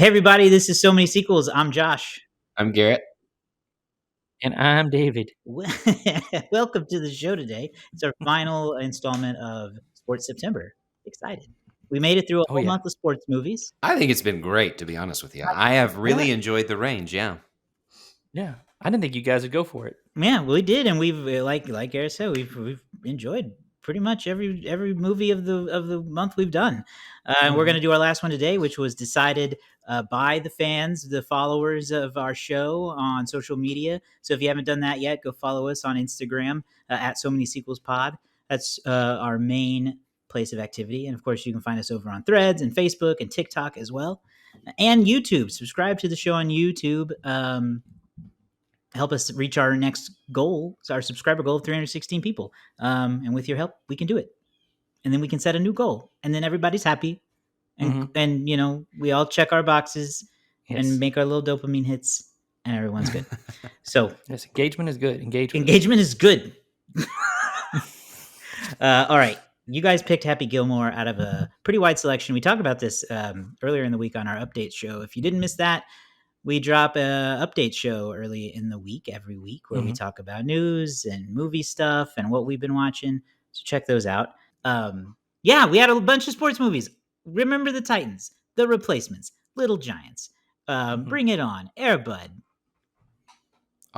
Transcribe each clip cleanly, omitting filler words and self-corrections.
Hey everybody, this is So Many Sequels. I'm Josh. I'm Garrett. And I'm David. Welcome to the show today. It's our final installment of Sports September. Excited. We made it through a whole month of sports movies. I think it's been great, to be honest with you. I have really enjoyed the range, yeah. Yeah, I didn't think you guys would go for it. Yeah, we did, and we've like Garrett said, we've enjoyed pretty much every movie of the month we've done. And we're going to do our last one today, which was decided by the fans, the followers of our show on social media. So if you haven't done that yet, go follow us on Instagram at So Many Sequels Pod. That's our main place of activity, and of course, you can find us over on Threads and Facebook and TikTok as well, and YouTube. Subscribe to the show on YouTube. Help us reach our next goal, our subscriber goal of 316 people. And with your help, we can do it. And then we can set a new goal. And then everybody's happy. And you know, we all check our boxes and make our little dopamine hits, and everyone's good. So yes, engagement is good. Engagement is good. All right. You guys picked Happy Gilmore out of a pretty wide selection. We talked about this earlier in the week on our update show. If you didn't miss that, we drop a update show early in the week, every week, where we talk about news and movie stuff and what we've been watching. So check those out. Yeah, we had a bunch of sports movies. Remember the Titans, The Replacements, Little Giants, Bring It On, Air Bud,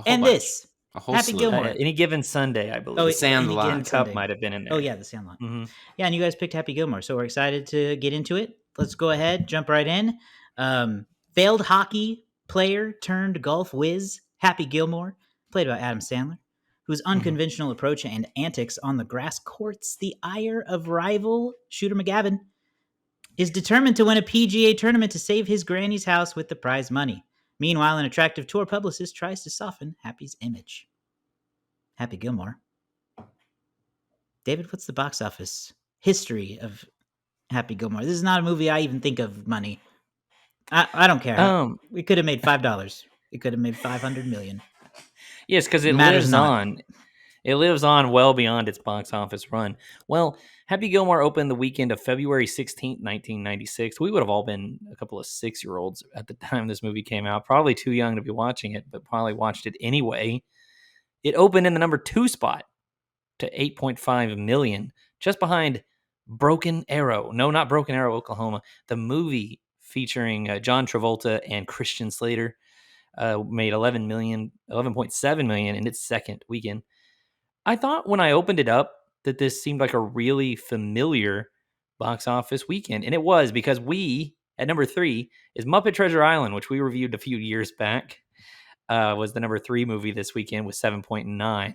and bunch. this. A whole Happy slew. Gilmore. Any Given Sunday, I believe. The Sandlot Cup might have been in there. Oh yeah, the Sandlot. Yeah, and you guys picked Happy Gilmore, so we're excited to get into it. Let's go ahead, jump right in. Failed hockey player turned golf whiz, Happy Gilmore, played by Adam Sandler, whose unconventional approach and antics on the grass courts the ire of rival Shooter McGavin, is determined to win a PGA tournament to save his granny's house with the prize money. Meanwhile, an attractive tour publicist tries to soften Happy's image. Happy Gilmore. David, what's the box office history of Happy Gilmore? This is not a movie I even think of money. I don't care. We could have made $5. It could have made 500 million. Yes, because it lives on. It lives on well beyond its box office run. Well, Happy Gilmore opened the weekend of February 16th, 1996. We would have all been a couple of 6-year-olds at the time this movie came out. Probably too young to be watching it, but probably watched it anyway. It opened in the number 2 spot to 8.5 million, just behind Broken Arrow. No, not Broken Arrow, Oklahoma. The movie featuring John Travolta and Christian Slater made 11.7 million in its second weekend. I thought when I opened it up that this seemed like a really familiar box office weekend. And it was, because we, at number 3, is Muppet Treasure Island, which we reviewed a few years back. Was the number 3 movie this weekend with 7.9.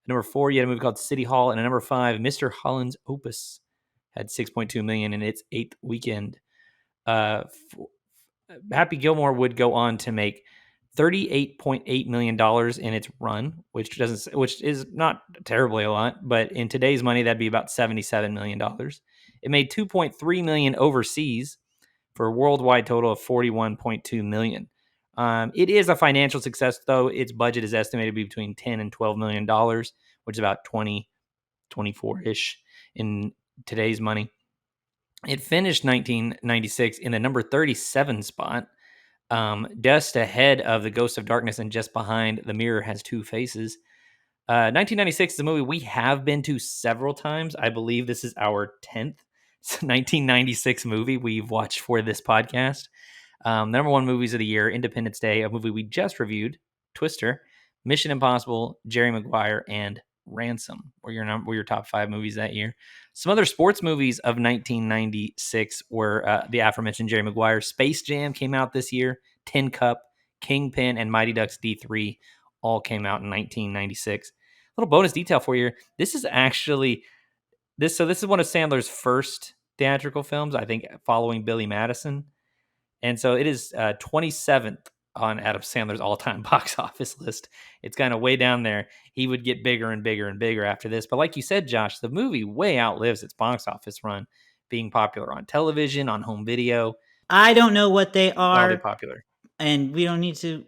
Number 4, you had a movie called City Hall. And at number 5, Mr. Holland's Opus had 6.2 million in its 8th weekend. Happy Gilmore would go on to make $38.8 million in its run, which is not terribly a lot, but in today's money, that'd be about $77 million. It made $2.3 million overseas for a worldwide total of $41.2 million. It is a financial success, though. Its budget is estimated to be between $10 and $12 million, which is about 24-ish in today's money. It finished 1996 in the number 37 spot, just ahead of The Ghost of Darkness and just behind The Mirror Has Two Faces. 1996 is a movie we have been to several times. I believe this is our 10th 1996 movie we've watched for this podcast. Number 1 movies of the year: Independence Day, a movie we just reviewed, Twister, Mission Impossible, Jerry Maguire, and Ransom were your top 5 movies that year. Some other sports movies of 1996 were the aforementioned Jerry Maguire. Space Jam came out this year. Tin Cup, Kingpin, and Mighty Ducks D3 all came out in 1996. Little bonus detail for you: this is actually this is one of Sandler's first theatrical films, I think, following Billy Madison, and so it is 27th on Adam Sandler's all-time box office list. It's kind of way down there. He would get bigger and bigger and bigger after this. But like you said, Josh, the movie way outlives its box office run, being popular on television, on home video. I don't know what they are. Wildly popular. And we don't need to.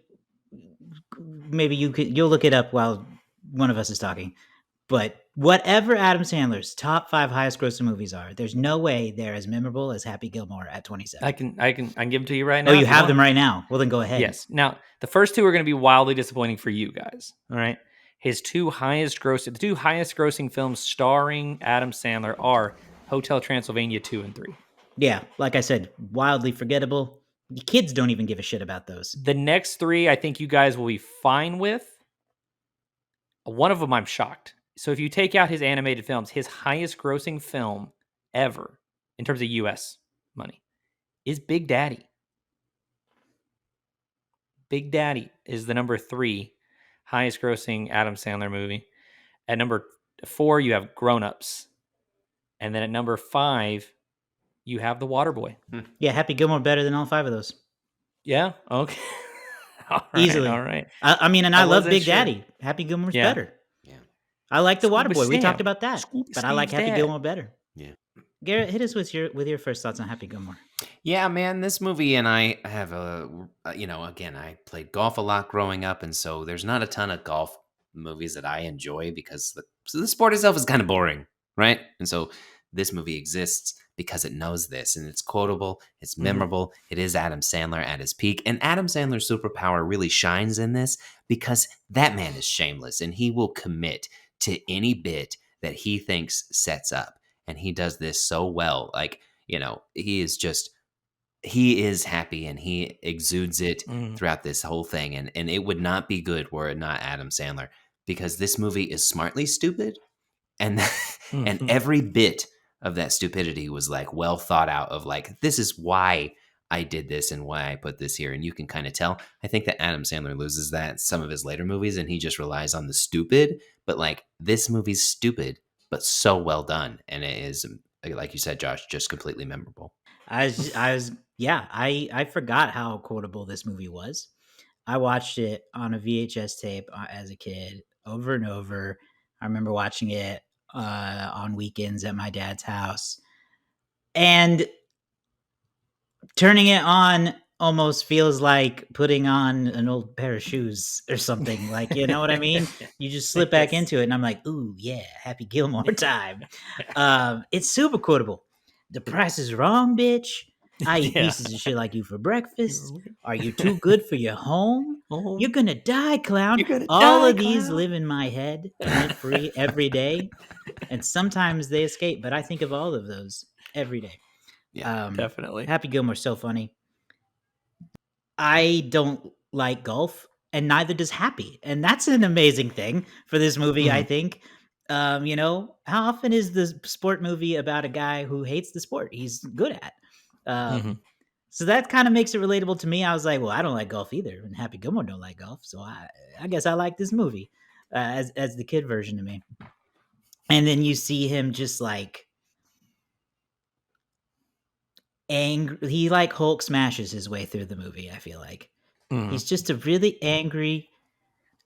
Maybe you'll look it up while one of us is talking. But whatever Adam Sandler's top 5 highest grossing movies are, there's no way they're as memorable as Happy Gilmore at 27. I can give them to you right now. Oh, you if have want. them right now. Well, then go ahead. Yes. Now, the first two are going to be wildly disappointing for you guys. All right. The two highest grossing films starring Adam Sandler are Hotel Transylvania 2 and 3. Yeah, like I said, wildly forgettable. The kids don't even give a shit about those. The next three, I think you guys will be fine with. One of them, I'm shocked. So if you take out his animated films, his highest grossing film ever in terms of US money is Big Daddy. Big Daddy is the number 3 highest grossing Adam Sandler movie. At number 4, you have Grown Ups. And then at number 5, you have The Waterboy. Yeah, Happy Gilmore better than all 5 of those. Yeah? Okay. All right, Easily. all right. I mean, and I love wasn't Big sure. Daddy. Happy Gilmore's Yeah. better. Yeah. I like The Scuba Waterboy. We talked Sam. about that. Scuba But I like Steve's Happy dad. Gilmore better. Yeah. Garrett, hit us with your first thoughts on Happy Gilmore. Yeah, man, this movie, and I have again, I played golf a lot growing up, and so there's not a ton of golf movies that I enjoy because the sport itself is kind of boring, right? And so this movie exists because it knows this, and it's quotable, it's memorable, it is Adam Sandler at his peak, and Adam Sandler's superpower really shines in this because that man is shameless, and he will commit to any bit that he thinks sets up, and he does this so well, like, he is happy and he exudes it throughout this whole thing. And it would not be good were it not Adam Sandler, because this movie is smartly stupid. And, and every bit of that stupidity was like well thought out of like, this is why I did this and why I put this here. And you can kind of tell, I think that Adam Sandler loses that in some of his later movies and he just relies on the stupid, but like this movie's stupid, but so well done. And it is, like you said, Josh, just completely memorable. I forgot how quotable this movie was. I watched it on a VHS tape as a kid over and over. I remember watching it on weekends at my dad's house. And turning it on almost feels like putting on an old pair of shoes or something. Like, you know what I mean? You just slip back into it and I'm like, ooh, yeah, Happy Gilmore time. It's super quotable. The price is wrong, bitch. I eat pieces of shit like you for breakfast. Are you too good for your home? You're gonna die, clown. All of these live in my head, rent free every day. And sometimes they escape, but I think of all of those every day. Yeah, definitely. Happy Gilmore's so funny. I don't like golf, and neither does Happy. And that's an amazing thing for this movie, I think. How often is the sport movie about a guy who hates the sport he's good at? So that kind of makes it relatable to me. I was like, well, I don't like golf either, and Happy Gilmore don't like golf, so I guess I like this movie as the kid version of me. And then you see him just like angry. He like Hulk smashes his way through the movie. I feel like he's just a really angry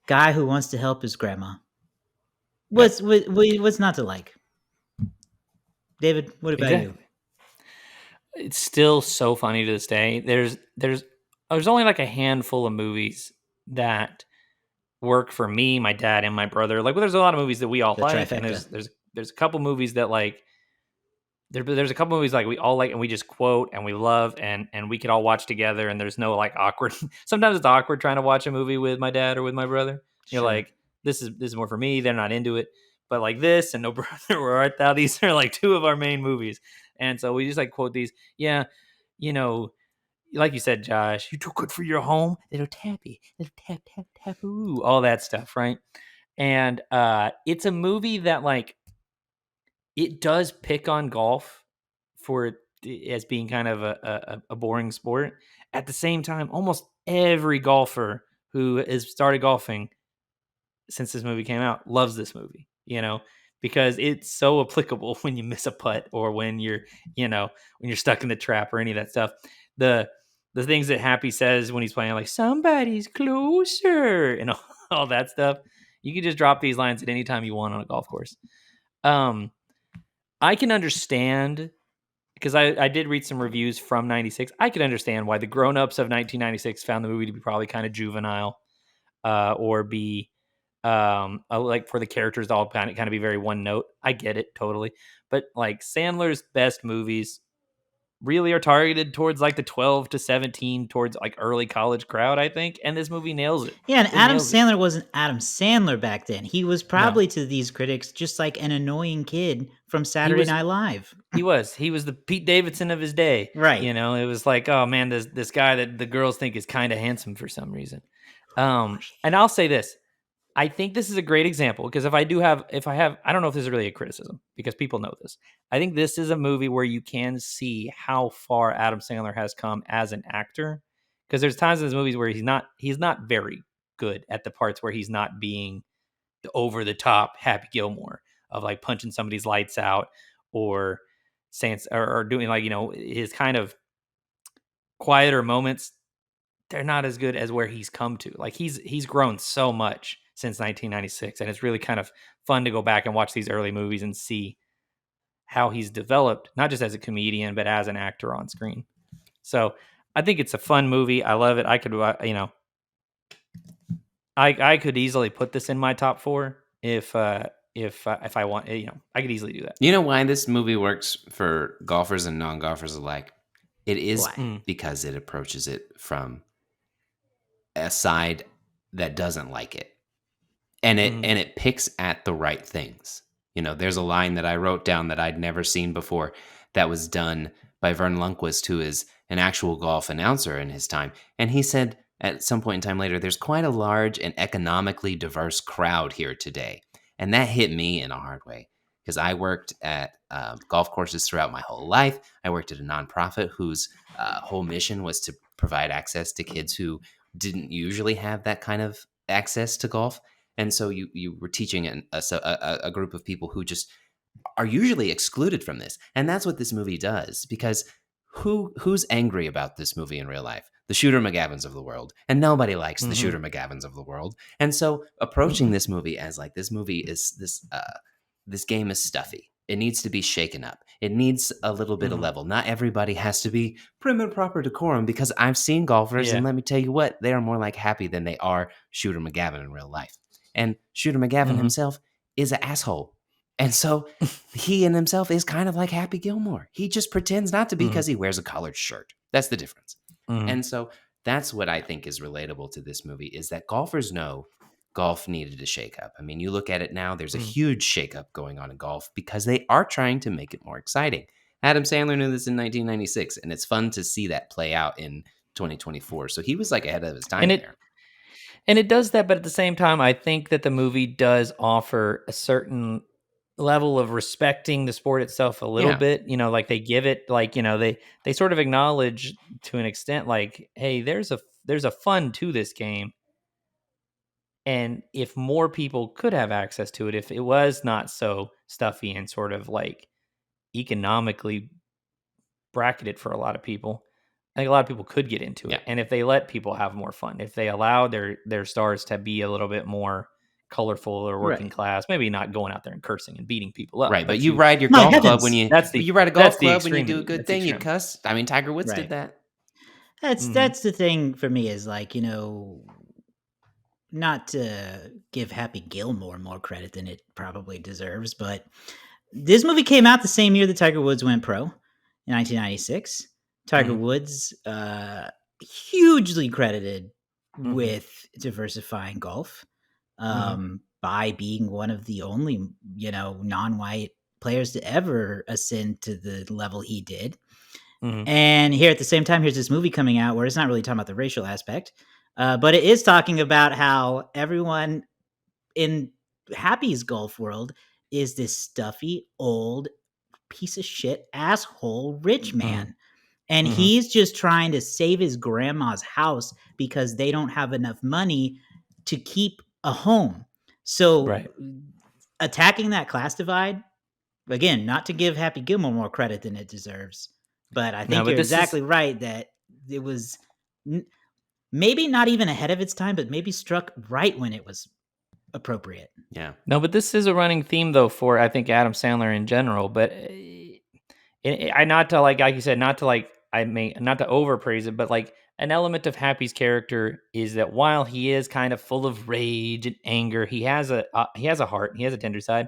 guy who wants to help his grandma. What's not to like? David, what about you? It's still so funny to this day. There's only like a handful of movies that work for me, my dad, and my brother. Like, well, there's a lot of movies that we all like, and there's a couple movies that like there's a couple movies like we all like and we just quote and we love and we could all watch together, and there's no like awkward. Sometimes it's awkward trying to watch a movie with my dad or with my brother. You're like, this is more for me. They're not into it. But like this and No Brother, Where Art Thou? These are like two of our main movies. And so we just like quote these. Yeah, like you said, Josh, you're too good for your home. Little tappy, little tap, tap, taparoo, all that stuff, right? And it's a movie that like, it does pick on golf for as being kind of a boring sport. At the same time, almost every golfer who has started golfing since this movie came out loves this movie, because it's so applicable when you miss a putt or when you're stuck in the trap or any of that stuff. The things that Happy says when he's playing, like somebody's closer and all that stuff. You can just drop these lines at any time you want on a golf course. I can understand, because I did read some reviews from 96. I could understand why the grown-ups of 1996 found the movie to be probably kind of juvenile or be Like for the characters to all kind of be very one note. I get it totally, but like Sandler's best movies really are targeted towards like the 12 to 17, towards like early college crowd, I think, and this movie nails it. Yeah, and It Adam nails it. Sandler wasn't Adam Sandler back then. He was No, probably to these critics just like an annoying kid from he Saturday was Night Live. he was the Pete Davidson of his day. Right. It was like, oh man, this guy that the girls think is kind of handsome for some reason. And I'll say this. I think this is a great example because I don't know if this is really a criticism because people know this. I think this is a movie where you can see how far Adam Sandler has come as an actor. Because there's times in his movies where he's not very good at the parts where he's not being the over the top Happy Gilmore of like punching somebody's lights out or saying or doing like, his kind of quieter moments. They're not as good as where he's come to. Like he's grown so much since 1996, and it's really kind of fun to go back and watch these early movies and see how he's developed, not just as a comedian but as an actor on screen. So I think it's a fun movie. I love it. I could, I could easily put this in my top 4 if I want. I could easily do that. You know why this movie works for golfers and non-golfers alike? It is Why? because it approaches it from a side that doesn't like it. And it picks at the right things. There's a line that I wrote down that I'd never seen before that was done by Vern Lundquist, who is an actual golf announcer in his time. And he said at some point in time later, there's quite a large and economically diverse crowd here today. And that hit me in a hard way because I worked at golf courses throughout my whole life. I worked at a nonprofit whose whole mission was to provide access to kids who didn't usually have that kind of access to golf. And so you were teaching a group of people who just are usually excluded from this. And that's what this movie does, because who's angry about this movie in real life? The Shooter McGavins of the world. And nobody likes the Shooter McGavins of the world. And so approaching this movie as like, this movie is this game is stuffy. It needs to be shaken up. It needs a little bit of level. Not everybody has to be prim and proper decorum, because I've seen golfers, and let me tell you what, they are more like Happy than they are Shooter McGavin in real life. And Shooter McGavin himself is an asshole. And so he in himself is kind of like Happy Gilmore. He just pretends not to be because he wears a collared shirt. That's the difference. And so that's what I think is relatable to this movie, is that golfers know golf needed a shakeup. I mean, you look at it now, there's a huge shakeup going on in golf because they are trying to make it more exciting. Adam Sandler knew this in 1996, and it's fun to see that play out in 2024. So he was like ahead of his time there. And it does that, but at the same time, I think that the movie does offer a certain level of respecting the sport itself a little bit. Like they give it, like, they sort of acknowledge to an extent, like, hey, there's a fun to this game. And if more people could have access to it, if it was not so stuffy and sort of like economically bracketed for a lot of people, I think a lot of people could get into it. And if they let people have more fun, if they allow their stars to be a little bit more colorful or working class, maybe not going out there and cursing and beating people up. Right, but you ride your golf club when you ride a golf club when you do a good thing, you extreme. cuss. I mean, Tiger Woods did that. That's the thing for me, is like, not to give Happy Gilmore more credit than it probably deserves, but this movie came out the same year that Tiger Woods went pro, in 1996. Tiger Woods, hugely credited with diversifying golf, by being one of the only, non-white players to ever ascend to the level he did. And here at the same time, here's this movie coming out where it's not really talking about the racial aspect, but it is talking about how everyone in Happy's golf world is this stuffy, old, piece of shit, asshole, rich man. And he's just trying to save his grandma's house because they don't have enough money to keep a home. So attacking that class divide, again, not to give Happy Gilmore more credit than it deserves, but I think you're exactly right that it was maybe not even ahead of its time, but maybe struck right when it was appropriate. Yeah. No, but this is a running theme, though, for I think Adam Sandler in general. But I not to like you said, not to overpraise it, but like an element of Happy's character is that while he is kind of full of rage and anger, he has a heart, he has a tender side.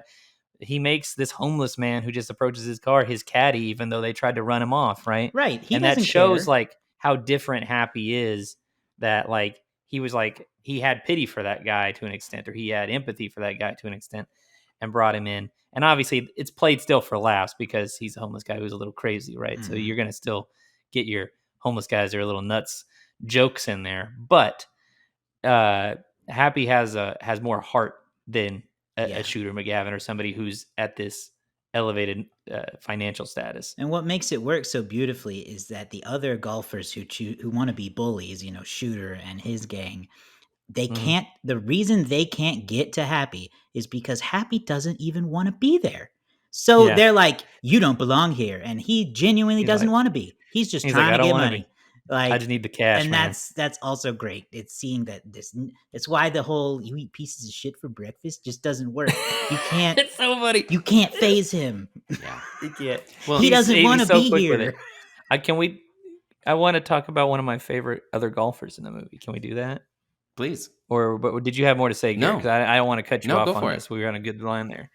He makes this homeless man who just approaches his car his caddy, even though they tried to run him off, right? Right. He And that doesn't shows care. like how different Happy is. That like he was like he had pity for that guy to an extent, or he had empathy for that guy to an extent, and brought him in. And obviously, it's played still for laughs because he's a homeless guy who's a little crazy, right? So you're gonna still get your homeless guys that are a little nuts jokes in there, but Happy has more heart than Yeah. a Shooter McGavin or somebody who's at this elevated financial status. And what makes it work so beautifully is that the other golfers who want to be bullies, Shooter and his gang, they Mhm. can't. The reason they can't get to Happy is because Happy doesn't even want to be there. So Yeah, they're like, "You don't belong here," and he genuinely he's doesn't like want to be. He's just he's like trying I to don't get want to be. money, I like, just need the cash, and man. that's also great. It's seeing that it's why the whole "you eat pieces of shit for breakfast" just doesn't work. You can't It's so funny. you can't phase him. Yeah. He can't. Well, He doesn't want He's to so be quick with it. here. Can we? I want to talk about one of my favorite other golfers in the movie. Can we do that? please. Or but did you have more to say, Garrett? No. Because I don't want to cut you No, go off on for it. this. We were on a good line there.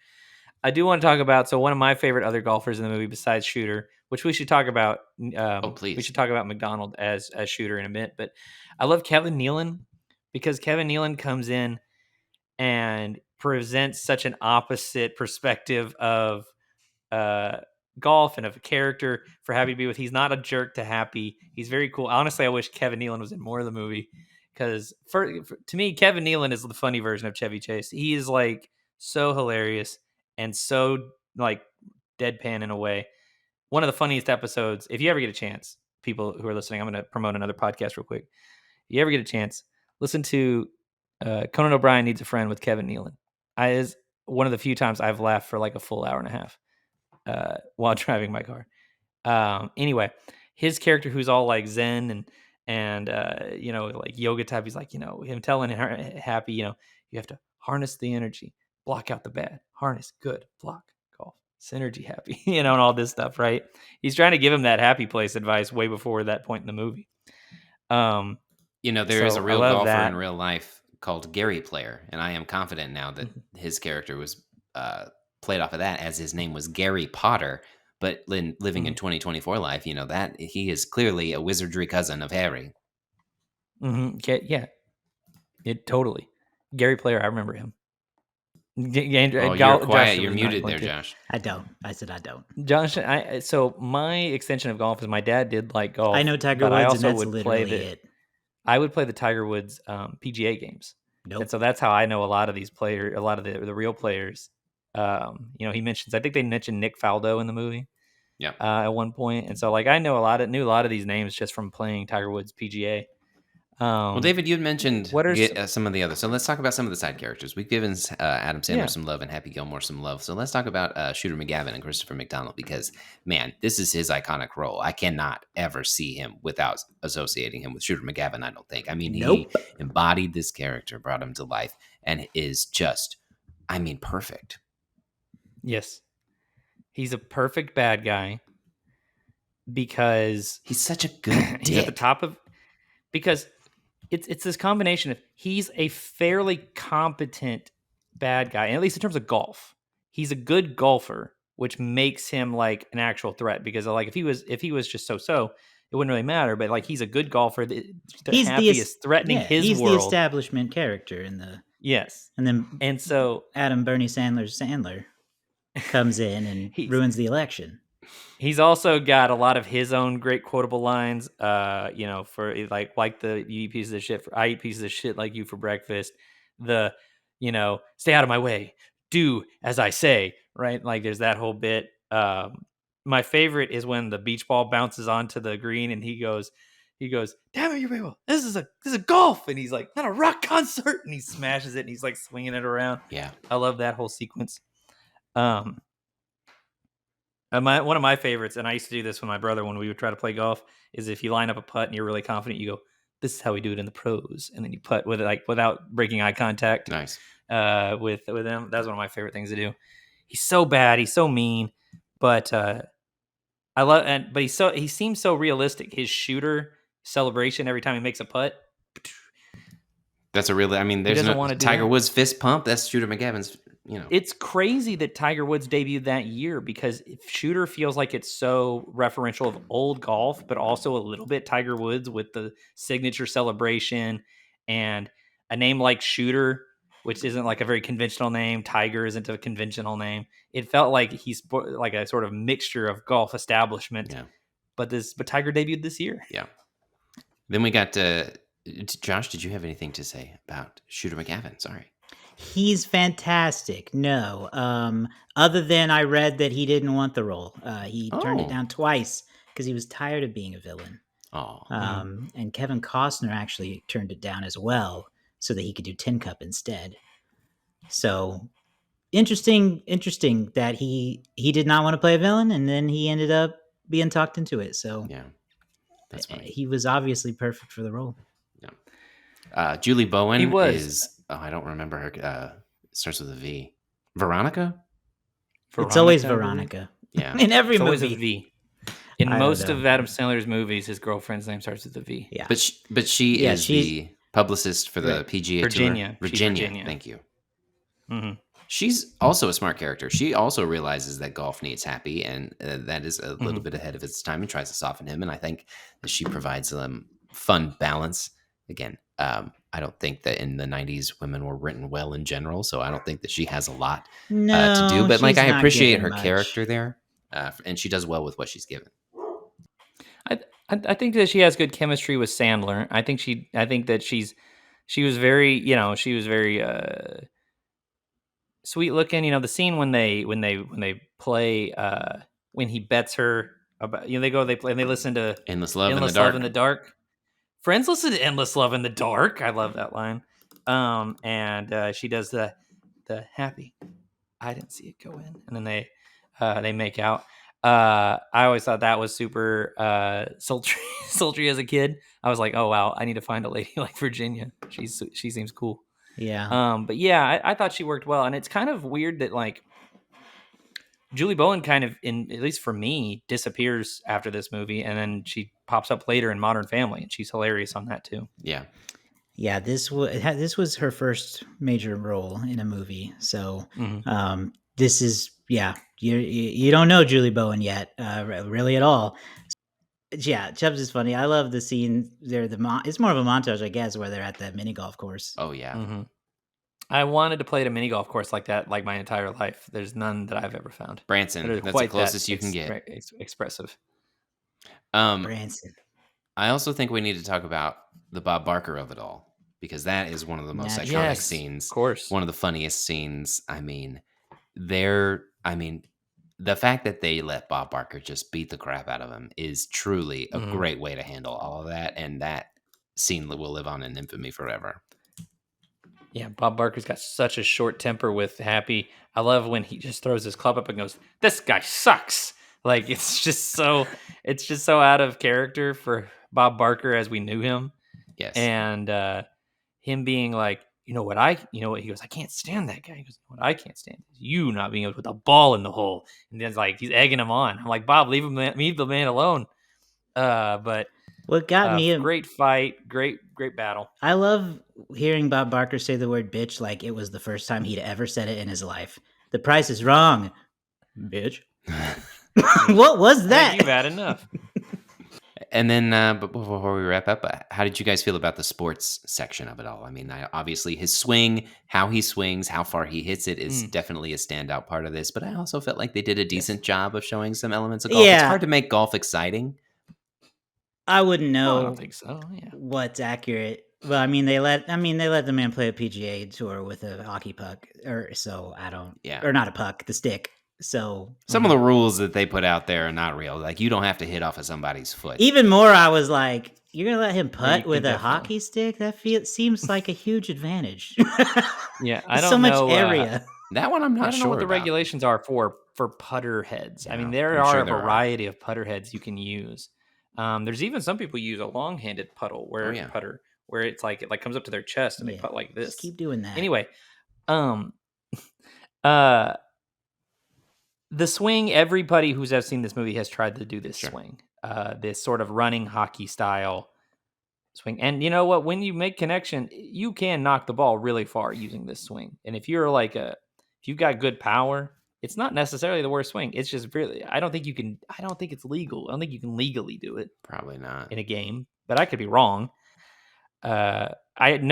I do want to talk about one of my favorite other golfers in the movie besides Shooter, which we should talk about. Oh, We please. should talk about McDonald as Shooter in a bit, but I love Kevin Nealon because Kevin Nealon comes in and presents such an opposite perspective of uh, golf and of a character for Happy to be with. He's not a jerk to Happy. He's very cool. Honestly, I wish Kevin Nealon was in more of the movie because to me, Kevin Nealon is the funny version of Chevy Chase. He is like so hilarious and so like deadpan in a way. One of the funniest episodes, if you ever get a chance, people who are listening, I'm going to promote another podcast real quick. If you ever get a chance, listen to Conan O'Brien Needs a Friend with Kevin Nealon. Is one of the few times I've laughed for like a full hour and a half while driving my car. Anyway, his character who's all like Zen and like yoga type. He's like, him telling her Happy, you have to harness the energy, block out the bad, harness good, block golf, synergy Happy, and all this stuff, right? He's trying to give him that happy place advice way before that point in the movie. There is a So I real love golfer in that. real life called Gary Player, and I am confident now that Mhm. his character was played off of that, as his name was Gary Potter. But living in Mhm. 2024 life, that he is clearly a wizardry cousin of Harry. Yeah, it totally. Gary Player, I remember him. Oh, you're Josh quiet. You're was not muted going there, to. Josh. I don't. I said I don't. Josh, so my extension of golf is my dad did like I golf, know Tiger but I Woods, and also that's would play literally it. I would play the Tiger Woods PGA games, and Nope. so that's how I know a lot of these players, a lot of the real players. He mentions, I think they mentioned Nick Faldo in the movie Yeah. at one point, and so like I know knew a lot of these names just from playing Tiger Woods PGA. Well, David, you had mentioned What are some of the others. So let's talk about some of the side characters. We've given Adam Sandler yeah. some love and Happy Gilmore some love. So let's talk about Shooter McGavin and Christopher McDonald because, man, this is his iconic role. I cannot ever see him without associating him with Shooter McGavin, I don't think. I mean, he Nope. embodied this character, brought him to life, and is just, perfect. Yes, he's a perfect bad guy because He's such a good he's at the dick. top of because it's this combination of he's a fairly competent bad guy, and at least in terms of golf, he's a good golfer, which makes him like an actual threat. Because like if he was just so, it wouldn't really matter. But like he's a good golfer. The He's the Happy is threatening his he's the world. establishment character in the Yes, and then and so Adam Bernie Sandler comes in and he's ruins the election. he's also got a lot of his own great quotable lines. For like the you eat pieces of shit. I eat pieces of shit like you for breakfast. The stay out of my way. Do as I say. Right. Like there's that whole bit. My favorite is when the beach ball bounces onto the green and he goes, damn it, you people, this is a golf, and he's like, not a rock concert, and he smashes it and he's like swinging it around. Yeah. I love that whole sequence. One of my favorites, and I used to do this with my brother when we would try to play golf, is if you line up a putt and you're really confident, you go, "This is how we do it in the pros," and then you putt with it like without breaking eye contact. Nice. With him, that's one of my favorite things to do. He's so bad, he's so mean, but I love but he seems so realistic. His shooter celebration every time he makes a putt. That's a really. I mean, there's doesn't no wanna do Tiger that? Woods fist pump. That's Shooter McGavin's. It's crazy that Tiger Woods debuted that year because Shooter feels like it's so referential of old golf, but also a little bit Tiger Woods with the signature celebration and a name like Shooter, which isn't like a very conventional name. Tiger isn't a conventional name. It felt like he's like a sort of mixture of golf establishment. Yeah. But Tiger debuted this year. Yeah. Then we got Josh. Did you have anything to say about Shooter McGavin? Sorry. He's fantastic. No, other than I read that he didn't want the role. He turned it Oh. down twice because he was tired of being a villain. Oh. And Kevin Costner actually turned it down as well so that he could do Tin Cup instead. So interesting that he did not want to play a villain, and then he ended up being talked into it. So Yeah. That's funny. he was obviously perfect for the role. Yeah. Julie Bowen He was. is. Oh, I don't remember her. Starts with a V. Veronica. It's always I believe. Veronica. Yeah. In every It's always a movie. V. In I don't most know. of Adam Sandler's movies, his girlfriend's name starts with a V. Yeah. But she Yeah, is she's- the publicist for the Right. PGA Virginia. Tour. She's Virginia. Virginia. Thank you. Mm-hmm. She's also a smart character. She also realizes that golf needs Happy, and that is a little bit ahead of its time, and tries to soften him. And I think that she provides fun balance. Again, I don't think that in the '90s women were written well in general, so I don't think that she has a lot to do. But she's I not appreciate given her much. character there, and she does well with what she's given. I think that she has good chemistry with Sandler. I think that she was very, she was very sweet looking. The scene when they play when he bets her about, they play and they listen to Endless Love Endless in the Love Dark. in the Dark. Friends listen to Endless Love in the Dark. I love that line. And she does the happy. I didn't see it go in, and then they make out. I always thought that was super sultry as a kid. I was like, oh wow, I need to find a lady like Virginia. She seems cool. Yeah. But yeah, I thought she worked well, and it's kind of weird that like Julie Bowen kind of, at least for me, disappears after this movie, and then she pops up later in Modern Family, and she's hilarious on that too. Yeah. Yeah, this was her first major role in a movie. So this is you don't know Julie Bowen yet, really at all. Yeah, Chubbs is funny. I love the scene there. It's more of a montage, I guess, where they're at the mini golf course. Oh yeah. Mm-hmm. I wanted to play at a mini golf course like that, like my entire life. There's none that I've ever found. Branson, That are that's the quite closest you can get. Expressive. Branson. I also think we need to talk about the Bob Barker of it all, because that is one of the most iconic Yes, scenes. of course. One of the funniest scenes. I mean, the fact that they let Bob Barker just beat the crap out of him is truly a great way to handle all of that, and that scene will live on in infamy forever. Yeah, Bob Barker's got such a short temper with Happy. I love when he just throws his club up and goes, "This guy sucks." Like it's just so out of character for Bob Barker as we knew him. Yes. And him being like, he goes, "I can't stand that guy." He goes, "What I can't stand is you not being able to put the ball in the hole." And then like he's egging him on. I'm like, "Bob, leave the man alone." But What got me great fight, great battle. I love hearing Bob Barker say the word bitch like it was the first time he'd ever said it in his life. The price is wrong, bitch. What was that? You've had enough. And then, but before we wrap up, how did you guys feel about the sports section of it all? I mean, obviously his swing, how he swings, how far he hits it is definitely a standout part of this. But I also felt like they did a decent job of showing some elements of golf. Yeah. It's hard to make golf exciting. I wouldn't know. I don't think so. Yeah. What's accurate? Well, I mean, they let the man play a PGA tour with a hockey puck, or not a puck, the stick. So some of the rules that they put out there are not real. Like you don't have to hit off of somebody's foot. Even more, I was like, "You're gonna let him putt with a definitely. hockey stick? That seems like a huge advantage." Yeah, I don't so much know, area. That one I'm not I don't sure know what the about. regulations are for putter heads. Yeah, I mean, there I'm are sure a there are. variety of putter heads you can use. There's even some people use a long-handed putter where it's like it comes up to their chest and they putt like this. Just keep doing that. Anyway, the swing. Everybody who's ever seen this movie has tried to do this swing. This sort of running hockey style swing. And you know what? When you make connection, you can knock the ball really far using this swing. And if if you've got good power, it's not necessarily the worst swing. It's just really, I don't think it's legal. I don't think you can legally do it Probably not. in a game, but I could be wrong. No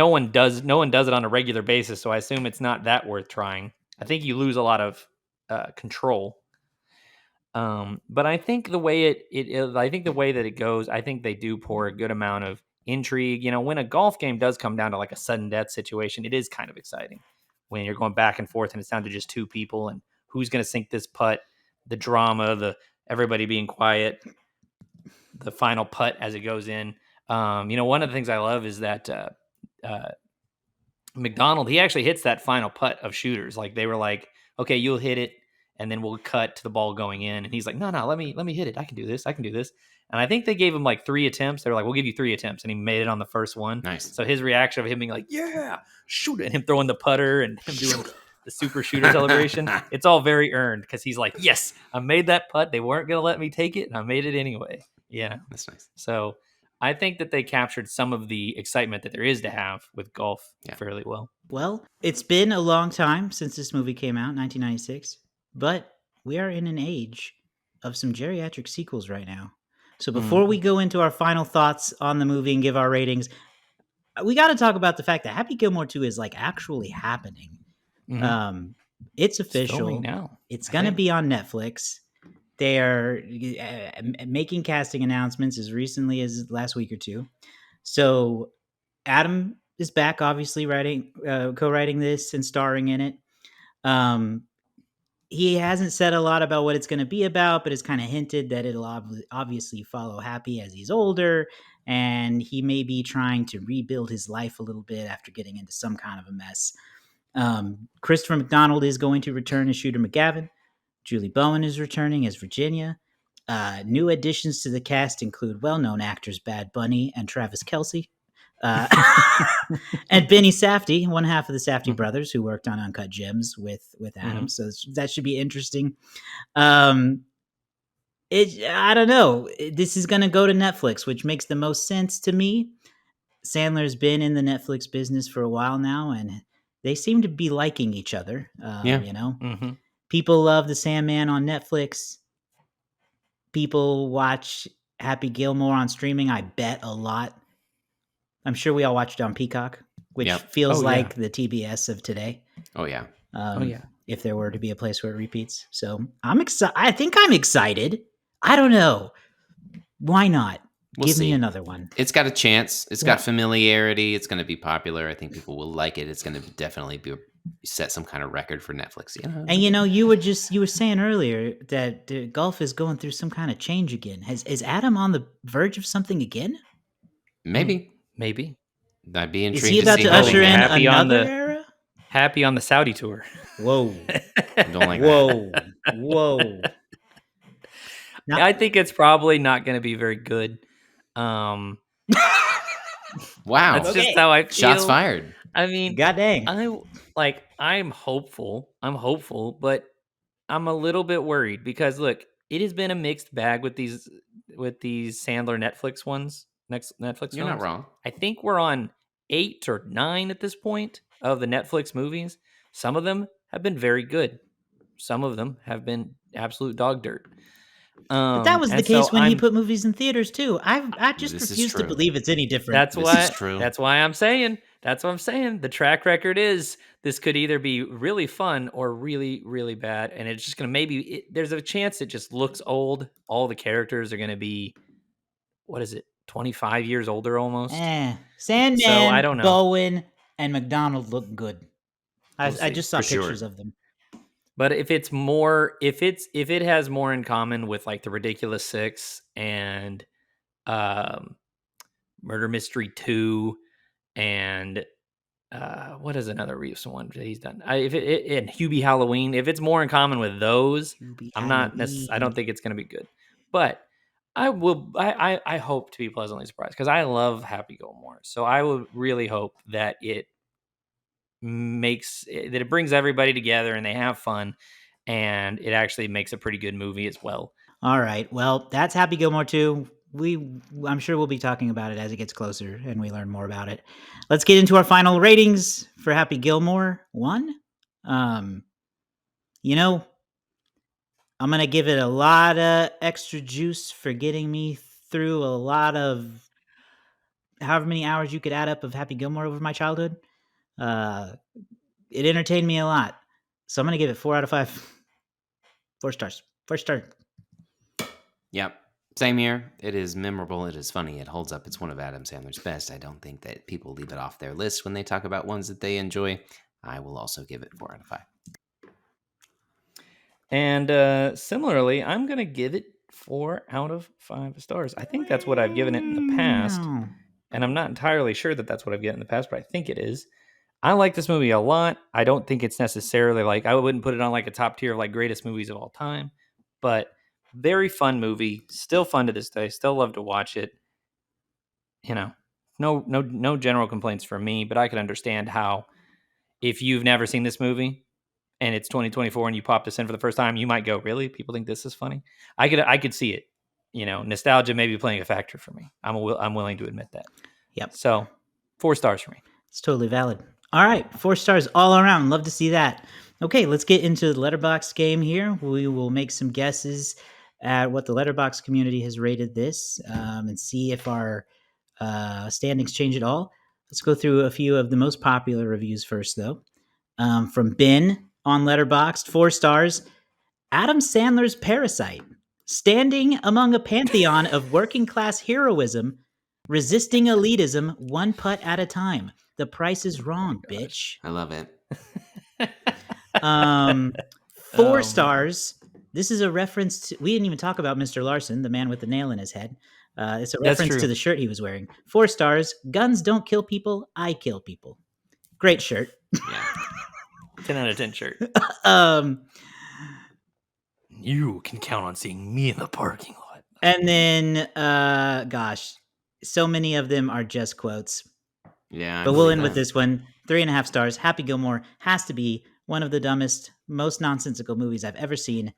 one does it on a regular basis, so I assume it's not that worth trying. I think you lose a lot of control. But I think the way I think the way that it goes, I think they do pour a good amount of intrigue. You know, when a golf game does come down to like a sudden death situation, it is kind of exciting when you're going back and forth and it's down to just two people and who's going to sink this putt, the drama, the everybody being quiet, the final putt as it goes in. You know, one of the things I love is that McDonald, he actually hits that final putt of shooters. Like they were like, okay, you'll hit it, and then we'll cut to the ball going in. And he's like, no, let me hit it. I can do this. And I think they gave him like 3 attempts. They were like, we'll give you 3 attempts, and he made it on the first one. Nice. So his reaction of him being like, yeah, shoot it, and him throwing the putter and him doing the super shooter celebration, it's all very earned because he's like, yes, I made that putt. They weren't gonna let me take it, and I made it anyway. Yeah, that's nice. So I think that they captured some of the excitement that there is to have with golf fairly well. Well, it's been a long time since this movie came out, 1996, but we are in an age of some geriatric sequels right now. So before we go into our final thoughts on the movie and give our ratings, we got to talk about the fact that Happy Gilmore 2 is like actually happening. It's official. It's now. It's going to be on Netflix. They are making casting announcements as recently as last week or two. So Adam is back, obviously co-writing this and starring in it. He hasn't said a lot about what it's going to be about, but it's kind of hinted that it'll obviously follow Happy as he's older, and he may be trying to rebuild his life a little bit after getting into some kind of a mess. Christopher McDonald is going to return as Shooter McGavin. Julie Bowen is returning as Virginia. New additions to the cast include well-known actors Bad Bunny and Travis Kelce. And Benny Safdie, one half of the Safdie brothers, who worked on Uncut Gems with Adam. So that should be interesting. I don't know. This is going to go to Netflix, which makes the most sense to me. Sandler's been in the Netflix business for a while now, and they seem to be liking each other. You know, people love The Sandman on Netflix. People watch Happy Gilmore on streaming, I bet, a lot. I'm sure we all watched it on Peacock, which feels like the TBS of today. Oh, yeah. If there were to be a place where it repeats. So I'm excited. I think I'm excited. I don't know. Why not? Give me another one. It's got a chance. It's got familiarity. It's going to be popular. I think people will like it. It's going to definitely set some kind of record for Netflix. You know? And you know, you were saying earlier that golf is going through some kind of change again. Is Adam on the verge of something again? Maybe. I'd be intrigued. Is he about to usher in another era? Happy on the Saudi tour. Whoa! Don't like that. Whoa! I think it's probably not going to be very good. Wow! That's just how I feel. Shots fired. I mean, god dang! I'm hopeful. But I'm a little bit worried because look, it has been a mixed bag with these Sandler Netflix ones. Netflix. You're not wrong. I think we're on 8 or 9 at this point of the Netflix movies. Some of them have been very good. Some of them have been absolute dog dirt. But that was the case when he put movies in theaters too. I just refuse to believe it's any different. That's why I'm saying. That's what I'm saying. The track record is this could either be really fun or really, really bad, and it's just gonna there's a chance it just looks old. All the characters are gonna be, 25 years older almost. Sandman, so I don't know. Bowen, and McDonald look good. I just saw pictures of them. But if it has more in common with like The Ridiculous Six and Murder Mystery 2 and what is another recent one that he's done? And Hubie Halloween. If it's more in common with those, I don't think it's going to be good. But I hope to be pleasantly surprised because I love Happy Gilmore. So I would really hope that it brings everybody together and they have fun, and it actually makes a pretty good movie as well. All right, well, that's Happy Gilmore 2. I'm sure we'll be talking about it as it gets closer and we learn more about it. Let's get into our final ratings for Happy Gilmore 1. You know, I'm going to give it a lot of extra juice for getting me through a lot of however many hours you could add up of Happy Gilmore over my childhood. It entertained me a lot. So I'm going to give it 4 out of 5. 4 stars. 4 star. Yep. Same here. It is memorable. It is funny. It holds up. It's one of Adam Sandler's best. I don't think that people leave it off their list when they talk about ones that they enjoy. I will also give it 4 out of 5. And similarly, I'm going to give it 4 out of 5 stars. I think that's what I've given it in the past. Wow. And I'm not entirely sure that that's what I've given in the past, but I think it is. I like this movie a lot. I don't think it's necessarily like, I wouldn't put it on like a top tier of like greatest movies of all time, but very fun movie. Still fun to this day. Still love to watch it. You know, no general complaints from me, but I could understand how if you've never seen this movie and it's 2024 and you pop this in for the first time, you might go, really? People think this is funny? I could see it. You know, nostalgia may be playing a factor for me. I'm willing to admit that. Yep. So 4 stars for me. It's totally valid. All right, 4 stars all around. Love to see that. Okay, let's get into the letterbox game here. We will make some guesses at what the letterbox community has rated this and see if our standings change at all. Let's go through a few of the most popular reviews first, though. From Ben on Letterboxd, 4 stars. Adam Sandler's Parasite, standing among a pantheon of working class heroism, resisting elitism one putt at a time. The price is wrong, bitch. I love it. 4 stars. This is a reference to, we didn't even talk about Mr. Larson, the man with the nail in his head. It's a reference to the shirt he was wearing. 4 stars. Guns don't kill people. I kill people. Great shirt. Yeah. 10 out of 10 shirt. You can count on seeing me in the parking lot. And then, gosh, so many of them are just quotes. Yeah. But we'll end with this one. 3.5 stars. Happy Gilmore has to be one of the dumbest, most nonsensical movies I've ever seen.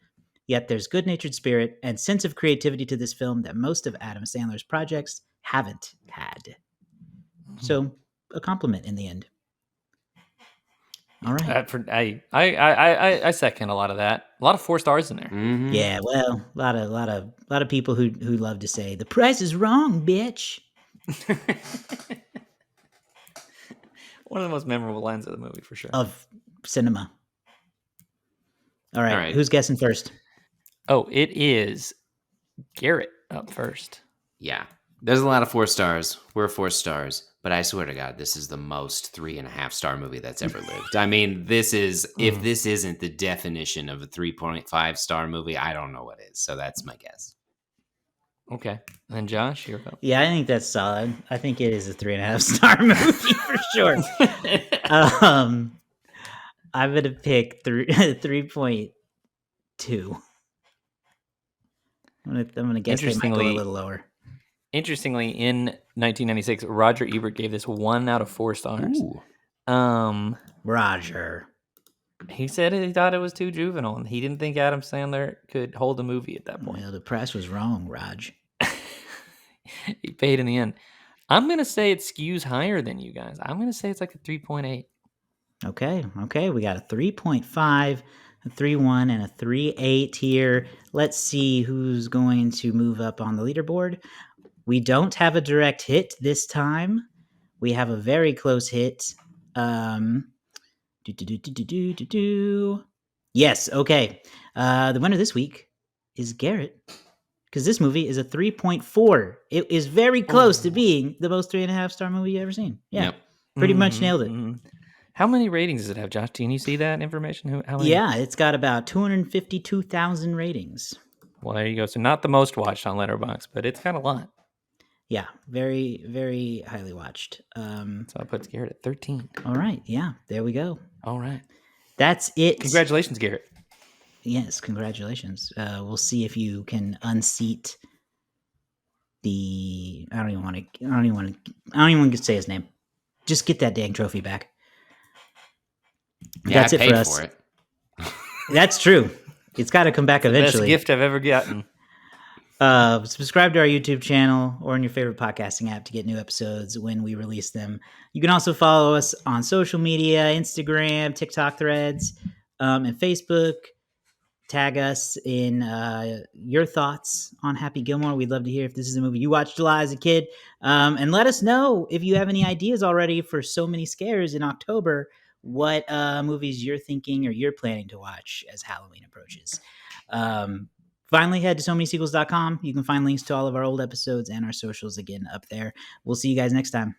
Yet there's good-natured spirit and sense of creativity to this film that most of Adam Sandler's projects haven't had. So, a compliment in the end. All right. I second a lot of that. A lot of 4 stars in there. Mm-hmm. Yeah, well, a lot of people who love to say the price is wrong, bitch. One of the most memorable lines of the movie, for sure. Of cinema. All right. Who's guessing first? Oh, it is Garrett up first. Yeah. There's a lot of 4 stars. We're 4 stars. But I swear to God, this is the most 3.5 star movie that's ever lived. I mean, this is, if this isn't the definition of a 3.5 star movie, I don't know what is. So that's my guess. Okay. And then Josh, you're up. Yeah, I think that's solid. I think it is a 3.5 star movie for sure. I'm going to pick 3.2. I'm gonna guess they might go a little lower. Interestingly, in 1996, Roger Ebert gave this 1 out of 4 stars. Ooh. Roger. He said he thought it was too juvenile, and he didn't think Adam Sandler could hold a movie at that point. Well, the press was wrong, Raj. He paid in the end. I'm gonna say it skews higher than you guys. I'm gonna say it's like a 3.8. Okay. We got a 3.5, a 3.1, and a 3.8 here. Let's see who's going to move up on the leaderboard. We don't have a direct hit this time. We have a very close hit. Yes, okay. The winner this week is Garrett, because this movie is a 3.4. It is very close to being the most 3.5 star movie you've ever seen. Yeah, Yep. Pretty much nailed it. Mm-hmm. How many ratings does it have, Josh? Can you see that information? How many? Yeah, it's got about 252,000 ratings. Well, there you go. So not the most watched on Letterboxd, but it's got a lot. Yeah, very, very highly watched. So I put Garrett at 13. All right, yeah, there we go. All right. That's it. Congratulations, Garrett. Yes, congratulations. We'll see if you can unseat the. I don't even want to say his name. Just get that dang trophy back. Yeah, that's I it paid for us. for it. That's true. It's got to come back eventually. Best gift I've ever gotten. Subscribe to our YouTube channel or in your favorite podcasting app to get new episodes when we release them. You can also follow us on social media, Instagram, TikTok threads, and Facebook. Tag us in your thoughts on Happy Gilmore. We'd love to hear if this is a movie you watched a lot as a kid. And let us know if you have any ideas already for So Many Scares in October, what movies you're thinking or you're planning to watch as Halloween approaches. Finally, head to SoManySequels.com. You can find links to all of our old episodes and our socials again up there. We'll see you guys next time.